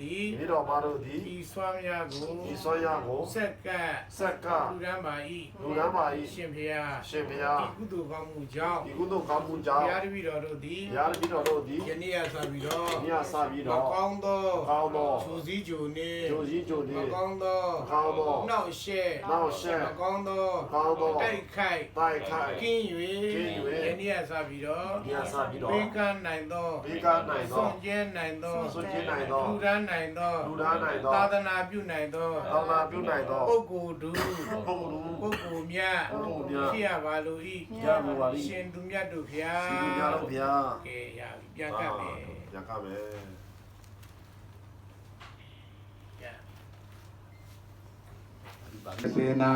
ဒီတော်မာတို့သည်ဤစွမ်းများကိုဤစွမ်းများကိုဆက်ကလူရန်ပါ၏ရှင်ဖျားရှင်ဖျားဤကုသိုလ်ကောင်းမှုကြောင့်ဤကုသိုလ်ကောင်းမှုကြောင့်ဘုရားတပည့်တော်တို့သည်ယနေ့စပြီးတော့ကောင်းသောဂျိုစည်းဂျိုနေကောင်းသောနောက်ရှက်ကောင်းသောတိုက်ခိုက်ကင်း၍ယနေ့စပြီးတော့ဘေးကနိုင်သောဆွန်ကျဲနိုင်သောလူရန်နိုင်သောသာသနာပြုနိုင်သောပုဂ္ဂိုလ်မြတ်ဖြစ်ရပါလို့ဤရှင်သူမြတ်တို့ဖျားကဲရပြီပြန်ကပ်မယ်စေနာ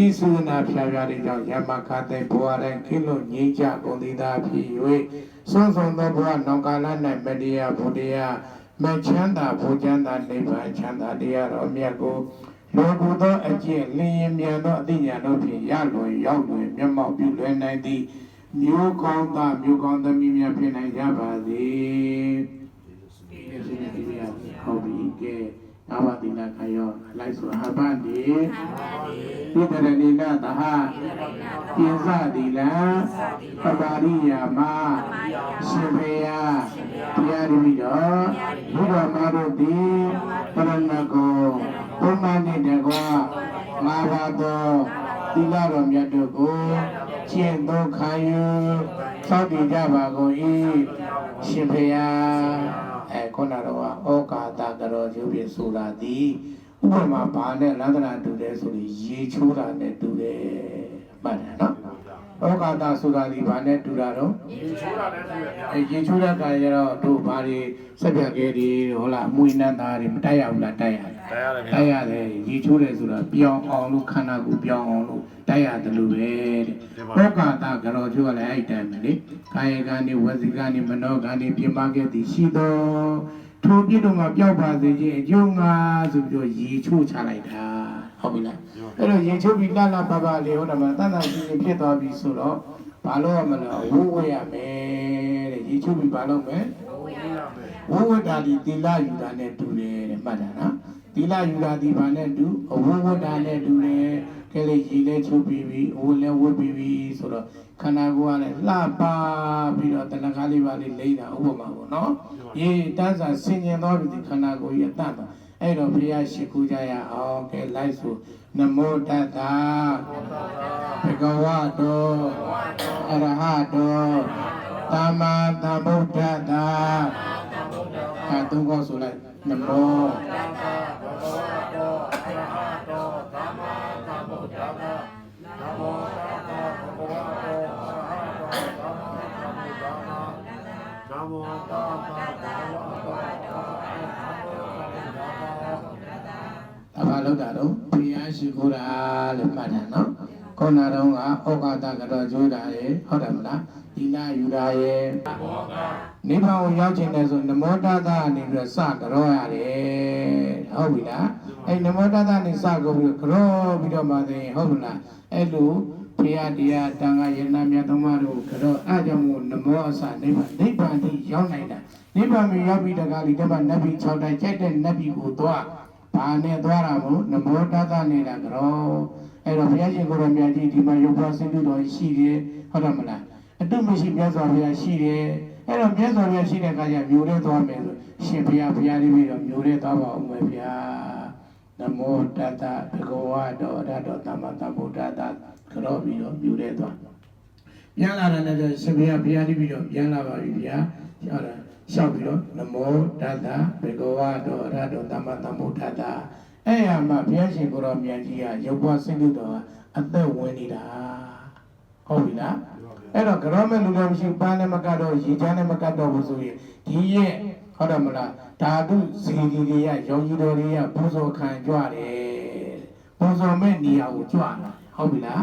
ဤစေနာဖြာဖြာတွေကြောင့်ယမခတဲ့ဘဝတိုင်းခင်းလို့ငြိမ်းချကုန်သည်သာဖြစ်၍ဆုံးသောဘဝနောင်ကာလ၌မတရားဘုရားမချမ်းသာဘုချမ်းသာနိဗ္ဗာန်ချမ်းသာတရားတော်မြတ်ကိုလောကုသောအကျင့်လင်းရင်မြန်သောအသိဉာဏ်တို့ဖြင့်ရလွယ်ရောက်လွယ်မျက်မှောက်ပြုလွယ်နိုင်သည့်မျိုးကောင်းသားမျိုးကောင်းသမီးများဖြစ်နိုင်ကြပါစေဟုတ်ပြီကဲနာဝတိနာခယောလိုက်ဆိုဟပန်ဒီဣတရဏိနာသဟပိစတိလံပပါရိယာမရှင်ဖေယတရားရပြီးတော့ဘုရားမတို့သည်ပရဏကောဘုမနိတကောငါးပါးသောသီလတော်မြတ်တို့ကိုကျင့်သုံးခံယူစောင့်တည်ကြပါကုန်၏ရှင်ဖေယခုနတော့ဩကာသကရောရုပ်ဖြင့်ဆိုလာသည်ဥပမာဘာနဲ့လန္ဒနာတူတယ်ဆိုရင်ရေချိုးတာနဲ့တူတယ်မှတ်တယ်နော်ဩကာသဆိုတာဒီဘာနဲ့တူတာတော့ရေချိုးတာနဲ့တူတယ်ရေချိုးတဲ့အခါကျတော့တို့ဘာတွေစက်ပြက်ခဲတွေဟုတ်လားအမွေနန်းသားတွေမတိုက်ရဘူးလားတိုက်ရတယ်ရေချိုးတယ်ဆိုတာပြောင်းအောင်လို့ခန္ဓာကိုယ်ပြောင်းအောင်လို့တိုက်ရတယ်လို့ပဲတဲ့ဩကာသကရောချိုးကလည်းအဲ့တိုင်းပဲလေကာယကံတွေဝစီကံတွေမနောကံတွေပြင်ပခဲ့သည်ရှိတော်ထိုပြည့်တော့မှပျောက်ပါစေခြင်းအကျိုးငါဆိုပြီးတော့ရေချိုးချလိုက်တာဟုတ်ပြီလားအဲ့တော့ရေချိုးပြီးလှလှပပလေးဟုတ်တယ်မလားတန်တန်ကြီးဖြစ်သွားပြီဆိုတော့ဘာလို့ရမလဲဝိုးဝဲရမယ်တဲ့ရေချိုးပြီးဘာလုပ်မလဲဝိုးဝဲတာဒီသီလယူတာနဲ့တူတယ်တဲ့မှတ်တာနော်သီလယူတာဒီဘာနဲ့တူအဝိုးဝဲတာနဲ့တူတယ်ကဲလေရေလဲချိုးပြီးပြီအဝိုးလဲဝဲပြီးပြီဆိုတော့ခန္ဓာကိုယ်ကလည်းလှပပြီးတော့တဏှာလေးပါလေးလိမ့်တာဥပမာပေါ့နော်ရေတန်းစာဆင်ញင်သွားပြီခန္ဓာကိုယ်ကြီးအတတ်တာအဲ့တော့ဘုရားရှိခိုးကြရအောင်ကဲလိုက်ဆိုနမောတတ္တဘဂဝတောအရဟတောသမ္မာသမ္ဗုဒ္ဓတ္တအဲသုံးခေါက်ဆိုလိုက်နမောတတ္တဘဂဝတောအရဟတောသမ္မာသမ္ဗုဒ္ဓတ္တနမောတတ္တဘဂဝတောအရဟတောသမ္မာသမ္ဗုဒ္ဓတ္တနမောတတ္တဘဂဝတောအရဟတောဘာလို့တာတော့ဘုရားရှိခိုးတာလို့မှတ်တယ်နော်ခုနတော့ကဩကာသကတော့ကျွေးတာရေဟုတ်တယ်မလားသီလယူတာရေနိဗ္ဗာန်ကိုရောက်ခြင်းနဲ့ဆိုနမောတတအနေပြီးတော့စကြောရတယ်ဟုတ်ပြီလားအဲ့နမောတတနဲ့စကြောပြီးကြောပြီးတော့မှသိဟုတ်ပြီလားအဲ့လိုဘုရားတရားတန်ခါယန္နာမြတ်သမားတို့ကြောအဲ့ကြောင့်မို့နမောအစနိဗ္ဗာန်တိရောက်နိုင်တာနိဗ္ဗာန်ကိုရောက်ပြီးတကားဒီကမှနတ်ပြည်6တိုင်ကျက်တဲ့နတ်ပြည်ကိုသွားဘာနဲ့သွားတာမို့နမောတတနေတာကြောအဲ့တော့ဘုရားရှင်ကိုယ်တော်မြတ်ကြီးဒီမှာရုပ်ပွားစင်တူတော်ရှိတယ်ဟုတ်တယ်မလားအတုမရှိမြတ်စွာဘုရားရှိတယ်အဲ့တော့မြတ်စွာဘုရားရှိတဲ့အခါကျမျိုးလေးသွားမယ်ဆိုရှင်ဘုရားလေးပြီးတော့မျိုးလေးသွားပါဦးမယ်ဗျာနမောတတဘဂဝတောအရဟတောသမ္မာသမ္ဗုဒ္ဓတ္တကြောပြီးတော့မျိုးလေးသွားပြန်လာတယ်လည်းရှင်ဘုရားလေးပြီးတော့ပြန်လာပါပြီဗျာဟုတ်တယ်လျှောက်ပြီးတော့နမောတတ္တဘဂဝတောအရဟတောသမ္မာသမ္ဗုဒ္ဓတ္တအဲ့ရမှာဘုရားရှင်ကိုယ်တော်မြတ်ကြီးကရုပ်ဘွားဆင်းတုတော်အသက်ဝင်နေတာဟုတ်ပြီလားအဲ့တော့ကြောမဲ့လူတော်မရှိပန်းနဲ့မကတ်တော့ရေချမ်းနဲ့မကတ်တော့ဘူးဆိုရင်ဒီရဲ့ဟုတ်တယ်မလားဓာတုဇီဒီတွေကရောင်ကြီးတော်တွေကဘုဇောခံကြွတယ်ဘုဇောမဲ့နေရာကိုကြွတာဟုတ်ပြီလား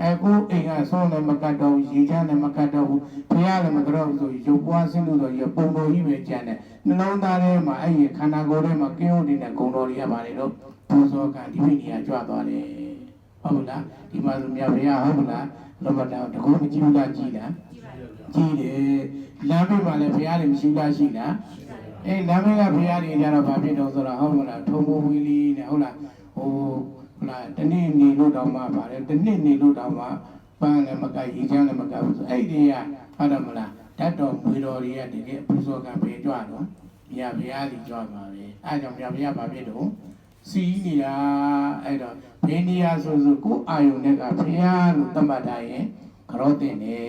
အခုအိမ်ကဆောင်းလည်းမကတ်တော့ဘူးရေချမ်းလည်းမကတ်တော့ဘူးဘုရားလည်းမကတ်တော့ဘူးဆိုရုပ်ဘွားဆင်းတုတော်ကြီးပုံတော်ကြီးပဲကျန်တယ်နှလုံးသားထဲမှာအဲ့ဒီခန္ဓာကိုယ်ထဲမှာကင်းဟုတ်နေတဲ့ဂုဏ်တော်တွေကပါတယ်တော့ဘုဇောကဒီမိနေရာကြွသွားတယ်ဟုတ်လားဒီမှာဆိုမြတ်ဘုရားဟုတ်လားလောဘတောင်တကူမကြည့်ဘူးလားကြည်လားကြည်တယ်လမ်းဘေးမှာလည်းဘုရားလည်းမရှိလားရှိလား နာမည်ကဖရာကြီးကြတော့ဗာဖြစ်တော့ဆိုတာဟုတ်မလားထုံမဝီလီနဲ့ဟုတ်လားဟိုတနေ့နေလို့တောင်မှပါတယ်တနေ့နေလို့တောင်မှပန်းလည်းမကရေချမ်းလည်းမကဘူးဆိုအဲ့ဒီကဟုတ်တယ်မလားတတ်တော်မွေတော်တွေကတကယ်ပူဇော်ကံပဲကြွတော့မြတ်ဘုရားကြီးကြွမှာပဲအဲ့ကြောင့်မြတ်ဘုရားဗာဖြစ်တော့စီးနေတာအဲ့တော့ဘင်းနေရဆိုကိုအာယုန်နဲ့ကဘုရားလို့သတ်မှတ်ထားရင်ကြောတင်တယ်